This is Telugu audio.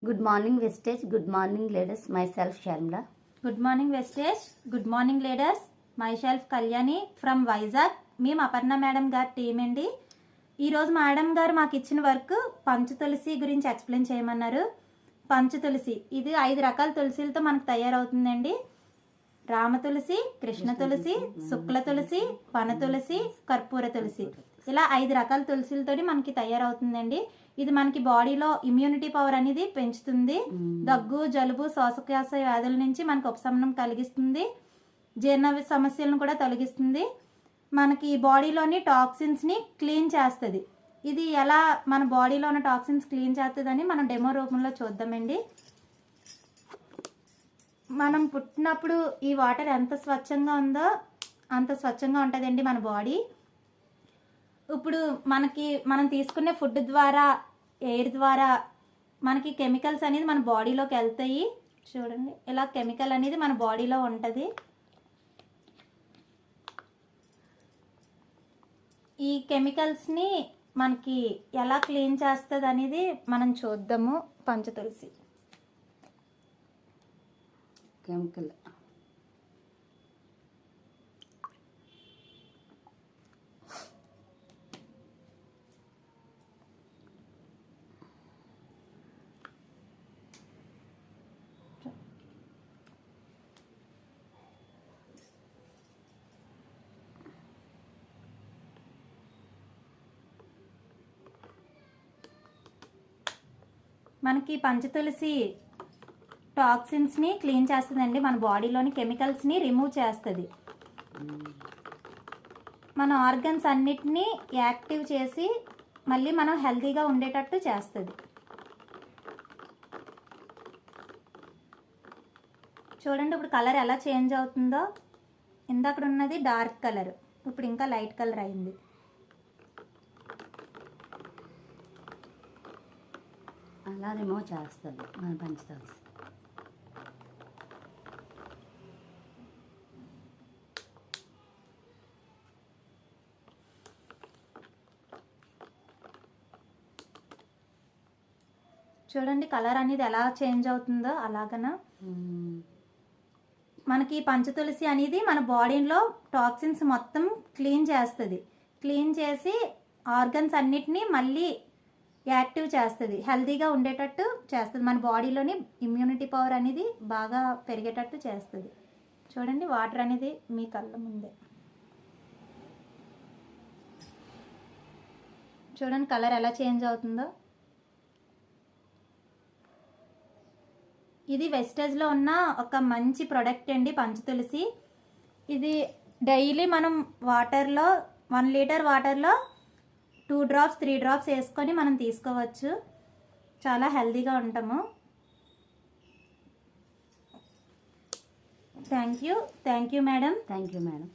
Good morning, Vestige. Good morning, ladies. Myself, Sharmila. Good morning, Vestige. Good morning, ladies. Myself, Kalyani from Vizag. మేము అపర్ణ మేడం గారి టీం అండి. ఈరోజు మేడం గారు మాకు ఇచ్చిన వర్క్ పంచ తులసి గురించి ఎక్స్ప్లెయిన్ చేయమన్నారు. పంచ తులసి ఇది 5 రకాల తులసిలతో మనకు తయారవుతుందండి. రామ తులసి, కృష్ణ తులసి, శుక్ల తులసి, వన తులసి, కర్పూర తులసి, ఇలా 5 రకాల తులసిలతో మనకి తయారవుతుందండి. ఇది మనకి బాడీలో ఇమ్యూనిటీ పవర్ అనేది పెంచుతుంది. దగ్గు, జలుబు, శ్వాసకోశ వ్యాధుల నుంచి మనకు ఉపశమనం కలిగిస్తుంది. జీర్ణ సమస్యలను కూడా తొలగిస్తుంది. మనకి బాడీలోని టాక్సిన్స్ని క్లీన్ చేస్తుంది. ఇది ఎలా మన బాడీలో ఉన్న టాక్సిన్స్ క్లీన్ చేస్తుందని మనం డెమో రూపంలో చూద్దామండి. మనం పుట్టినప్పుడు ఈ వాటర్ ఎంత స్వచ్ఛంగా ఉందో అంత స్వచ్ఛంగా ఉంటుందండి మన బాడీ. ఇప్పుడు మనం తీసుకునే ఫుడ్ ద్వారా, ఎయిర్ ద్వారా మనకి కెమికల్స్ అనేది మన బాడీలోకి వెళ్తాయి. చూడండి, ఇలా కెమికల్ అనేది మన బాడీలో ఉంటుంది. ఈ కెమికల్స్ని మనకి ఎలా క్లీన్ చేస్తుంది అనేది మనం చూద్దాము. పంచతులసి కెమికల్ మనకి పంచతులసి టాక్సిన్స్ని క్లీన్ చేస్తుందండి. మన బాడీలోని కెమికల్స్ని రిమూవ్ చేస్తుంది. మన ఆర్గన్స్ అన్నిటినీ యాక్టివ్ చేసి మళ్ళీ మనం హెల్తీగా ఉండేటట్టు చేస్తుంది. చూడండి, ఇప్పుడు కలర్ ఎలా చేంజ్ అవుతుందో. ఇందాక ఉన్నది డార్క్ కలర్, ఇప్పుడు ఇంకా లైట్ కలర్ అయింది. అలానేమో చేస్తుంది మన పంచతులసి. చూడండి కలర్ అనేది ఎలా చేంజ్ అవుతుందో. అలాగనా మనకి పంచతులసి అనేది మన బాడీలో టాక్సిన్స్ మొత్తం క్లీన్ చేస్తుంది. క్లీన్ చేసి ఆర్గన్స్ అన్నిటినీ మళ్ళీ యాక్టివ్ చేస్తుంది, హెల్తీగా ఉండేటట్టు చేస్తుంది. మన బాడీలోని ఇమ్యూనిటీ పవర్ అనేది బాగా పెరిగేటట్టు చేస్తుంది. చూడండి, వాటర్ అనేది మీ కళ్ళ ముందే. చూడండి కలర్ ఎలా చేంజ్ అవుతుందో. ఇది వెస్టేజ్లో ఉన్న ఒక మంచి ప్రోడక్ట్ అండి పంచతులసి. ఇది డైలీ మనం వాటర్లో 1 లీటర్ వాటర్లో 2 డ్రాప్స్ 3 డ్రాప్స్ వేసుకొని మనం తీసుకోవచ్చు. చాలా హెల్తీగా ఉంటాము. Thank you madam. Thank you madam.